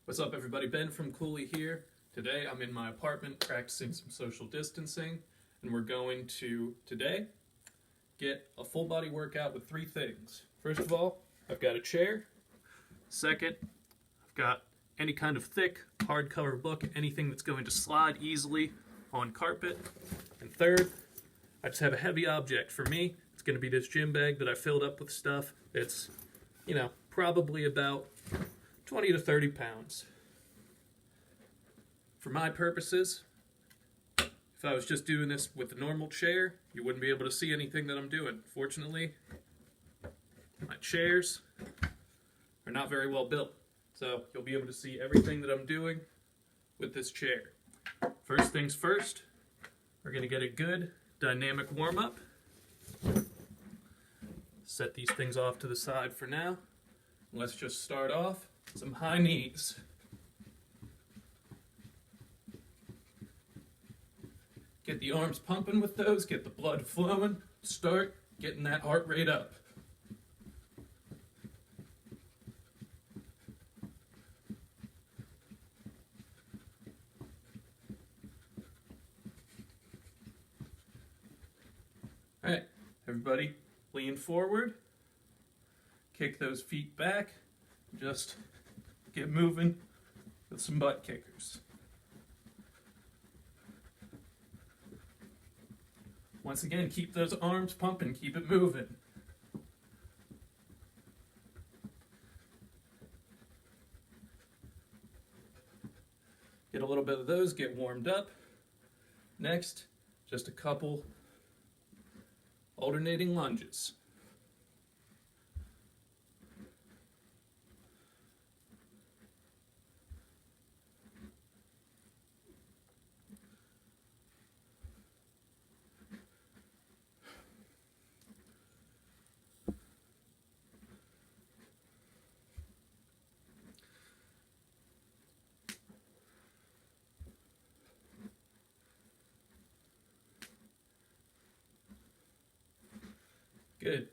What's up, everybody? Ben from Cooley here. Today I'm in my apartment practicing some social distancing, and we're going to, today, get a full body workout with three things. First of all, I've got a chair. Second, I've got any kind of thick, hardcover book, anything that's going to slide easily on carpet. And third, I just have a heavy object. For me, it's going to be this gym bag that I filled up with stuff. It's, probably about 20 to 30 pounds. For my purposes, if I was just doing this with a normal chair, you wouldn't be able to see anything that I'm doing. Fortunately, my chairs are not very well built, so you'll be able to see everything that I'm doing with this chair. First things first, we're going to get a good dynamic warm-up. Set these things off to the side for now. Let's just start off some high knees. Get the arms pumping with those, get the blood flowing, start getting that heart rate up. Alright, everybody lean forward, kick those feet back, just get moving with some butt kickers. Once again, keep those arms pumping, keep it moving. Get a little bit of those, get warmed up. Next, just a couple alternating lunges. Good.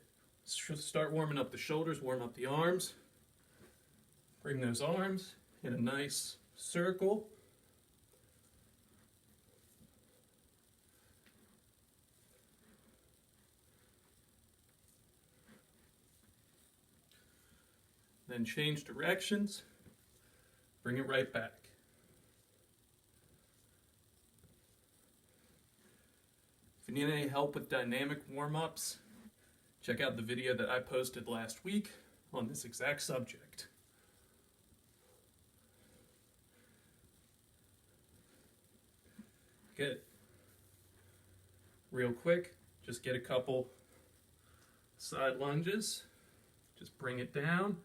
Start warming up the shoulders, warm up the arms. Bring those arms in a nice circle. Then change directions. Bring it right back. If you need any help with dynamic warm-ups, check out the video that I posted last week on this exact subject. Good. Real quick, just get a couple side lunges. Just bring it down,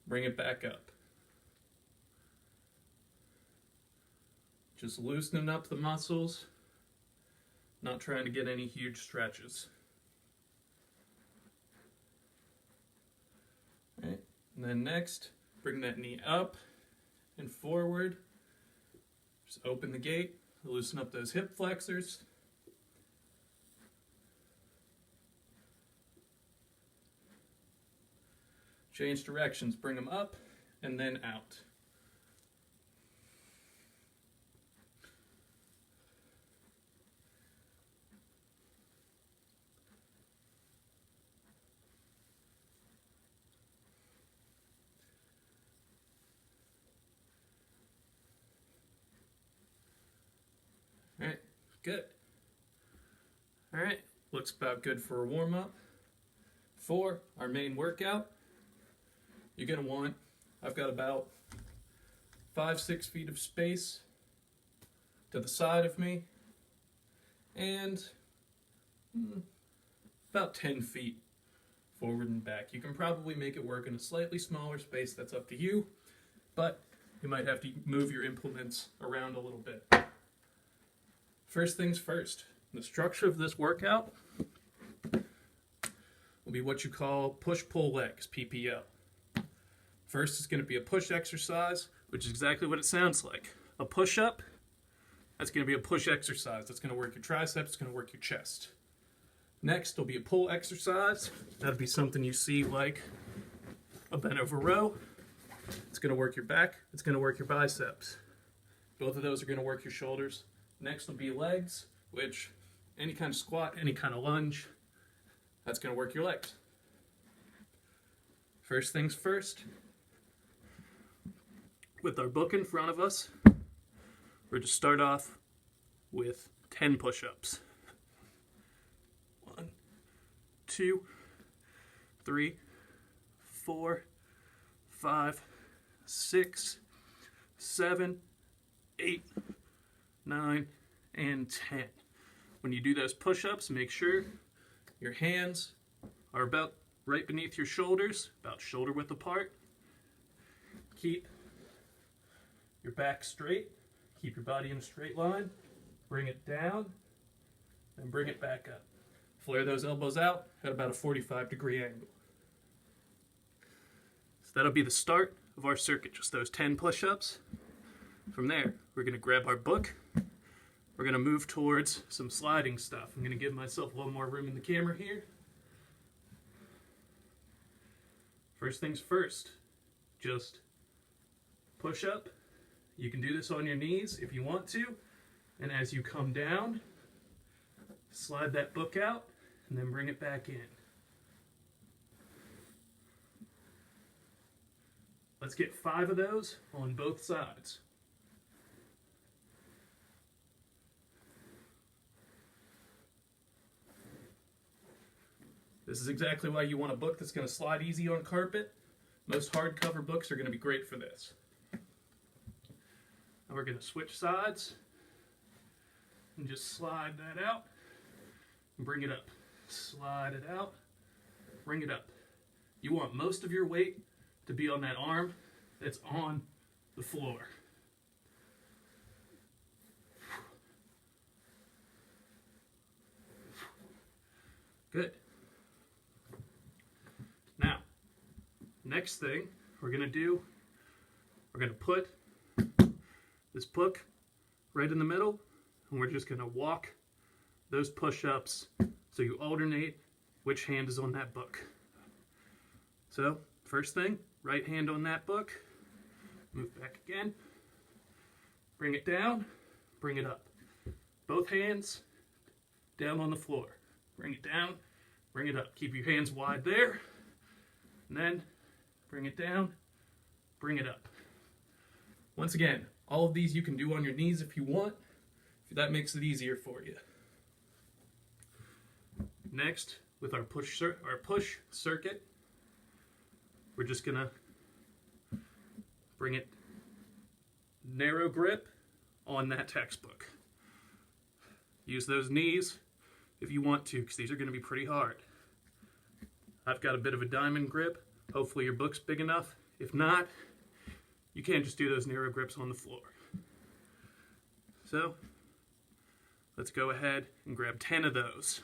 bring it back up. Just loosening up the muscles, not trying to get any huge stretches. Right. And then next, bring that knee up and forward. Just open the gate, loosen up those hip flexors. Change directions, bring them up and then out. Alright, good. Alright, looks about good for a warm-up. For our main workout, you're going to want, I've got about 5-6 feet of space to the side of me, and about 10 feet forward and back. You can probably make it work in a slightly smaller space, that's up to you, but you might have to move your implements around a little bit. First things first, the structure of this workout will be what you call push-pull legs, PPL. First is going to be a push exercise, which is exactly what it sounds like. A push-up, that's going to be a push exercise. That's going to work your triceps, it's going to work your chest. Next will be a pull exercise. That'll be something you see like a bent over row. It's going to work your back. It's going to work your biceps. Both of those are going to work your shoulders. Next will be legs, which any kind of squat, any kind of lunge, that's going to work your legs. First things first, with our book in front of us, we're going to start off with 10 push-ups. 1, 2, 3, 4, 5, 6, 7, 8, 9, and 10. When you do those push-ups, make sure your hands are about right beneath your shoulders, about shoulder width apart. Keep your back straight. Keep your body in a straight line. Bring it down and bring it back up. Flare those elbows out at about a 45-degree angle. So that'll be the start of our circuit, just those 10 push-ups. From there, we're going to grab our book. We're going to move towards some sliding stuff. I'm going to give myself a little more room in the camera here. First things first, just push up. You can do this on your knees if you want to. And as you come down, slide that book out and then bring it back in. Let's get 5 of those on both sides. This is exactly why you want a book that's going to slide easy on carpet. Most hardcover books are going to be great for this. Now we're going to switch sides and just slide that out and bring it up. Slide it out, bring it up. You want most of your weight to be on that arm that's on the floor. Good. Now, next thing we're going to do, we're going to put this book right in the middle, and we're just going to walk those push-ups so you alternate which hand is on that book. So, first thing, right hand on that book, move back again, bring it down, bring it up. Both hands down on the floor. Bring it down, bring it up. Keep your hands wide there, and then bring it down, bring it up. Once again, all of these you can do on your knees if you want, if that makes it easier for you. Next, with our push circuit, we're just gonna bring it narrow grip on that textbook. Use those knees if you want to, because these are going to be pretty hard. I've got a bit of a diamond grip. Hopefully your book's big enough. If not, you can't just do those narrow grips on the floor. So, let's go ahead and grab 10 of those.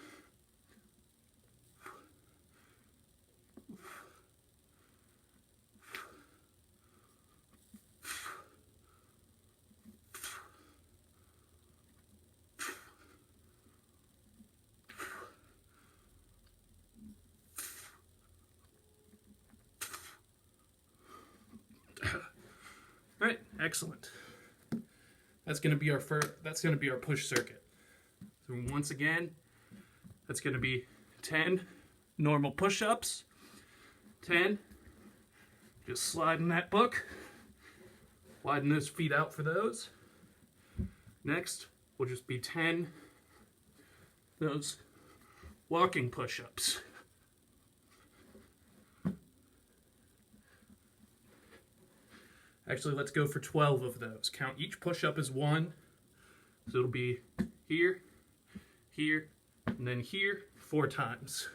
All right, excellent. That's going to be our push circuit. So once again, that's going to be 10 normal push-ups. 10. Just sliding that book. Widen those feet out for those. Next will just be 10 those walking push-ups. Actually, let's go for 12 of those. Count each push-up as 1. So it'll be here, here, and then here 4 times.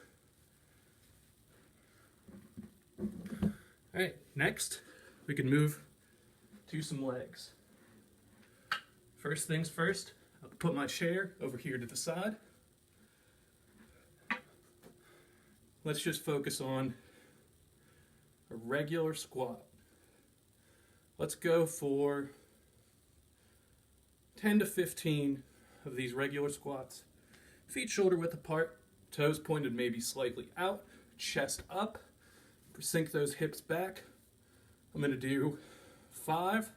All right, next, we can move to some legs. First things first, I'll put my chair over here to the side. Let's just focus on a regular squat. Let's go for 10 to 15 of these regular squats. Feet shoulder width apart, toes pointed maybe slightly out, chest up. Sink those hips back, I'm going to do 5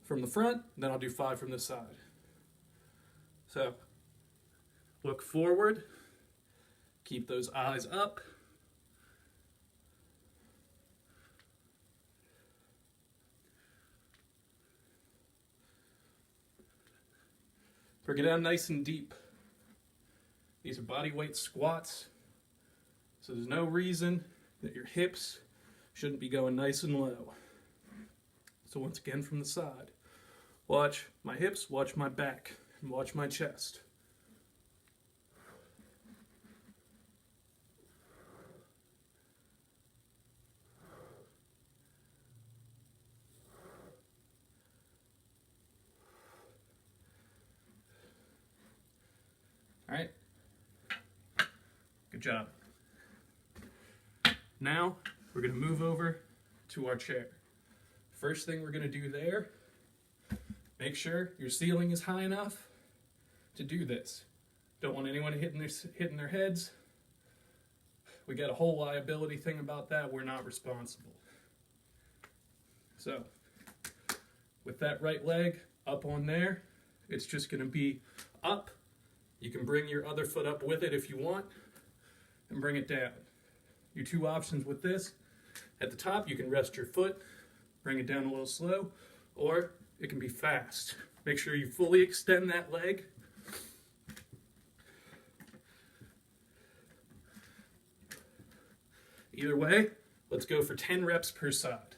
from the front, then I'll do 5 from the side. So, look forward, keep those eyes up. Bring it down nice and deep. These are body weight squats, so there's no reason that your hips shouldn't be going nice and low. So once again from the side, watch my hips, watch my back, and watch my chest. All right, good job. Now we're going to move over to our chair. First thing we're going to do there, make sure your ceiling is high enough to do this. Don't want anyone hitting their heads. We got a whole liability thing about that. We're not responsible. So with that right leg up on there, it's just going to be up. You can bring your other foot up with it if you want and bring it down. Your 2 options with this, at the top you can rest your foot, bring it down a little slow, or it can be fast. Make sure you fully extend that leg. Either way, let's go for 10 reps per side.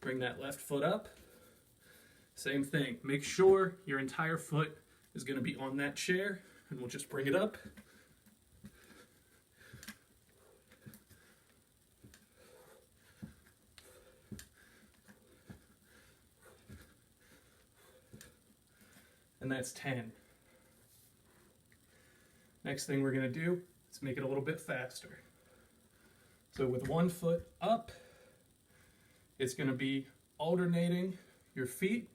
Bring that left foot up. Same thing, make sure your entire foot is going to be on that chair, and we'll just bring it up. And that's 10. Next thing we're going to do is make it a little bit faster. So with 1 foot up, it's going to be alternating your feet.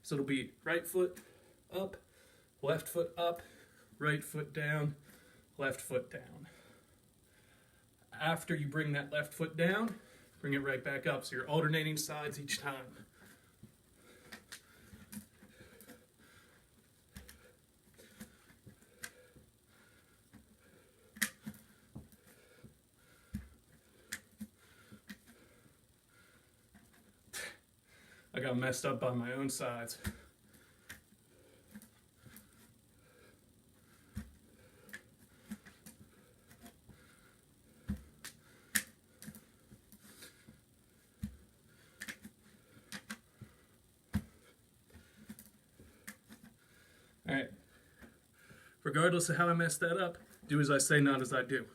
So it'll be right foot up, left foot up, right foot down, left foot down. After you bring that left foot down, bring it right back up. So you're alternating sides each time. I got messed up on my own sides. All right. Regardless of how I messed that up, do as I say, not as I do.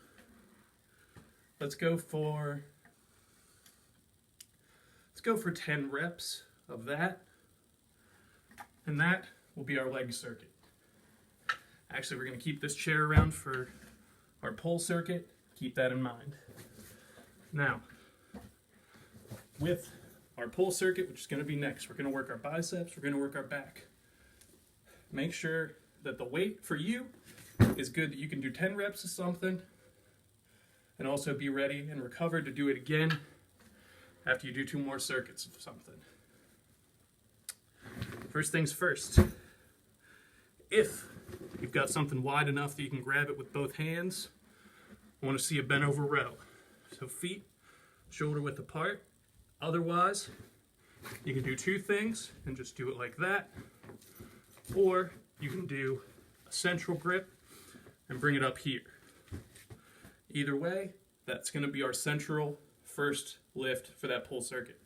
Let's go for 10 reps of that, and that will be our leg circuit. Actually, we're going to keep this chair around for our pull circuit. Keep that in mind. Now, with our pull circuit, which is going to be next, we're going to work our biceps, we're going to work our back. Make sure that the weight for you is good, that you can do 10 reps of something, and also be ready and recovered to do it again after you do 2 more circuits of something. First things first, if you've got something wide enough that you can grab it with both hands, I want to see a bent over row. So feet shoulder width apart. Otherwise, you can do 2 things and just do it like that, or you can do a central grip and bring it up here. Either way, that's going to be our central first lift for that pull circuit.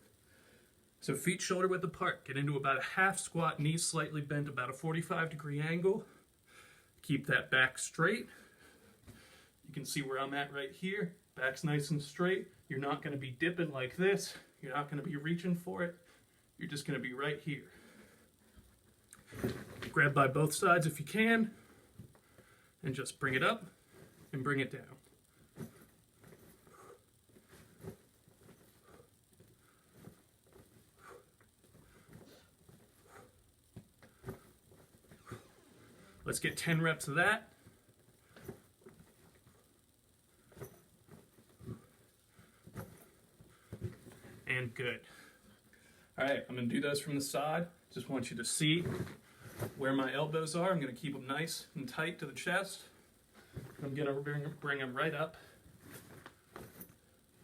So feet shoulder width apart, get into about a half squat, knees slightly bent, about a 45-degree angle. Keep that back straight. You can see where I'm at right here. Back's nice and straight. You're not going to be dipping like this. You're not going to be reaching for it. You're just going to be right here. Grab by both sides if you can, and just bring it up and bring it down. Let's get 10 reps of that. and good. All right, I'm gonna do those from the side. Just want you to see where my elbows are. I'm gonna keep them nice and tight to the chest. I'm gonna bring them right up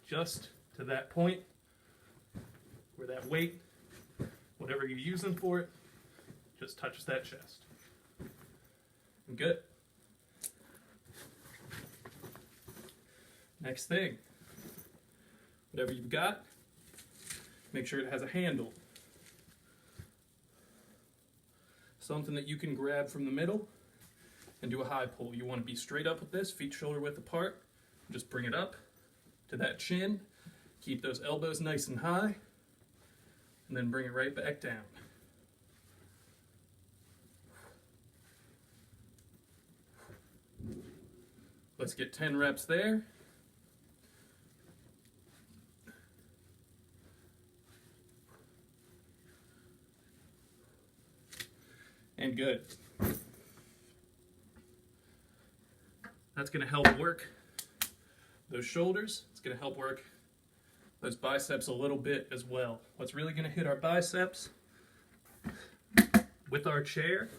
just to that point where that weight, whatever you're using for it, just touches that chest. Good. Next thing, whatever you've got, make sure it has a handle. Something that you can grab from the middle and do a high pull. You want to be straight up with this, feet shoulder width apart. Just bring it up to that chin. Keep those elbows nice and high. And then bring it right back down. Let's get 10 reps there. And good. That's going to help work those shoulders. It's going to help work those biceps a little bit as well. What's really going to hit our biceps with our chair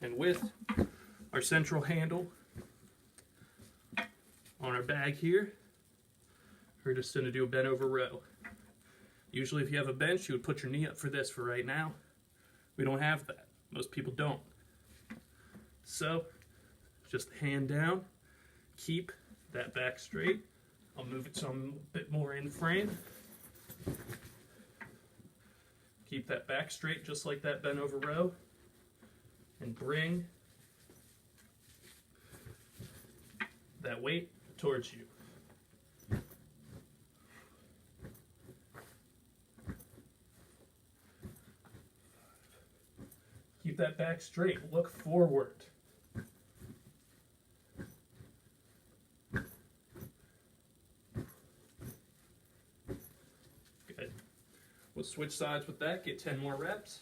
and with our central handle on our bag here, we're just going to do a bent over row. Usually if you have a bench, you would put your knee up for this for right now. We don't have that. Most people don't. So, just hand down, keep that back straight. I'll move it so I'm a bit more in frame. Keep that back straight just like that bent over row. And bring that weight towards you. Keep that back straight. Look forward. Good. We'll switch sides with that. Get 10 more reps.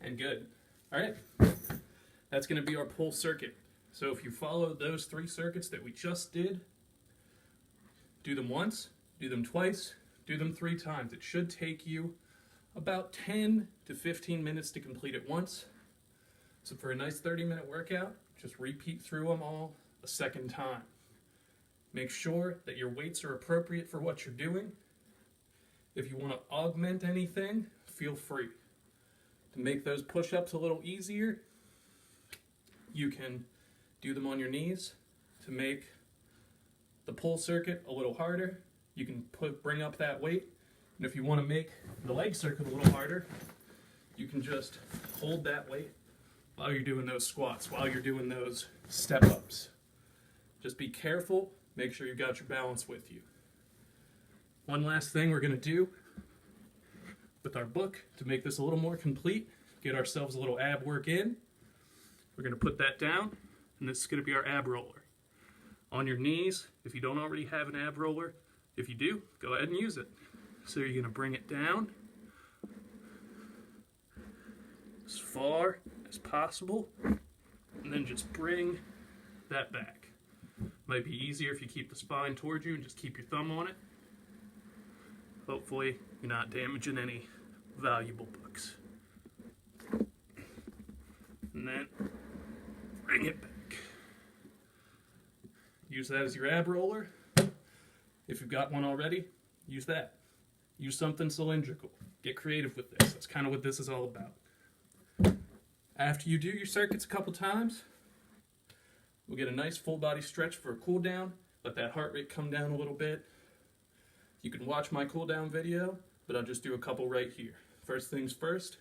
And good. All right. That's going to be our pull circuit. So if you follow those 3 circuits that we just did, do them once, do them twice, do them 3 times. It should take you about 10 to 15 minutes to complete it once. So for a nice 30-minute workout, just repeat through them all a second time. Make sure that your weights are appropriate for what you're doing. If you want to augment anything, feel free. To make those push-ups a little easier, you can do them on your knees. To make the pull circuit a little harder, you can bring up that weight. And if you want to make the leg circuit a little harder, you can just hold that weight while you're doing those squats, while you're doing those step-ups. Just be careful, make sure you've got your balance with you. One last thing we're going to do with our book to make this a little more complete, get ourselves a little ab work in. We're going to put that down, and this is going to be our ab roller. On your knees, if you don't already have an ab roller, if you do, go ahead and use it. So you're going to bring it down as far as possible, and then just bring that back. Might be easier if you keep the spine towards you and just keep your thumb on it. Hopefully you're not damaging any valuable books. And then bring it back. Use that as your ab roller. If you've got one already, use that. Use something cylindrical. Get creative with this. That's kind of what this is all about. After you do your circuits a couple times, we'll get a nice full body stretch for a cool down. Let that heart rate come down a little bit. You can watch my cool down video, but I'll just do a couple right here. First things first,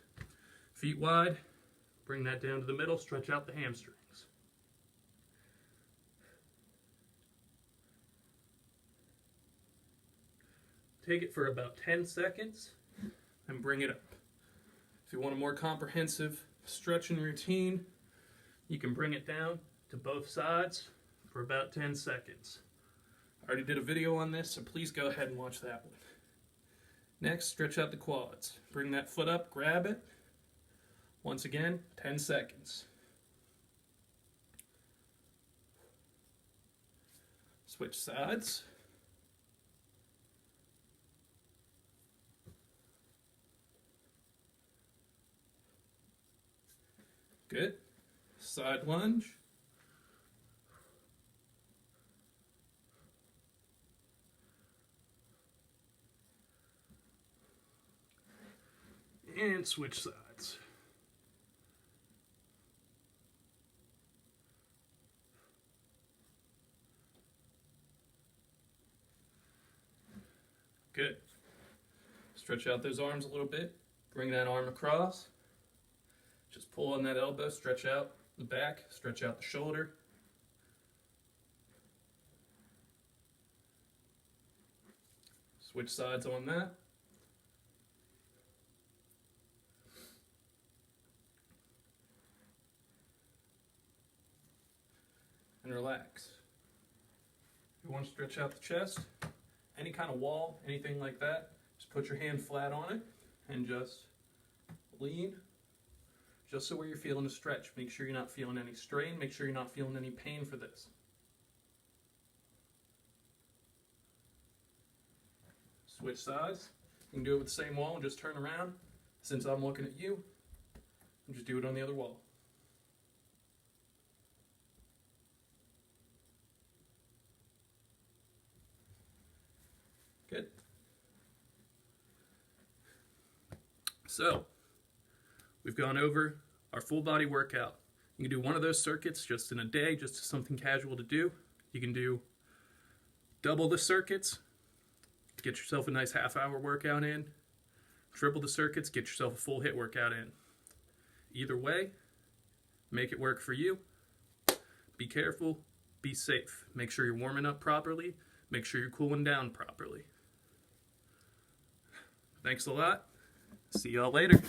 feet wide, bring that down to the middle, stretch out the hamstrings. Take it for about 10 seconds and bring it up. If you want a more comprehensive stretching routine, you can bring it down to both sides for about 10 seconds. I already did a video on this, so please go ahead and watch that one. Next, stretch out the quads. Bring that foot up, grab it. Once again, 10 seconds. Switch sides. Good. Side lunge. And switch sides. Good. Stretch out those arms a little bit. Bring that arm across. Just pull on that elbow, stretch out the back, stretch out the shoulder. Switch sides on that. And relax. If you want to stretch out the chest, any kind of wall, anything like that, just put your hand flat on it and just lean. Just so where you're feeling a stretch. Make sure you're not feeling any strain. Make sure you're not feeling any pain for this. Switch sides. You can do it with the same wall and just turn around. Since I'm looking at you, and just do it on the other wall. Good. So, we've gone over our full body workout. You can do one of those circuits just in a day, just something casual to do. You can do double the circuits, get yourself a nice half-hour workout in. Triple the circuits, get yourself a full HIIT workout in. Either way, make it work for you. Be careful, be safe. Make sure you're warming up properly. Make sure you're cooling down properly. Thanks a lot. See y'all later.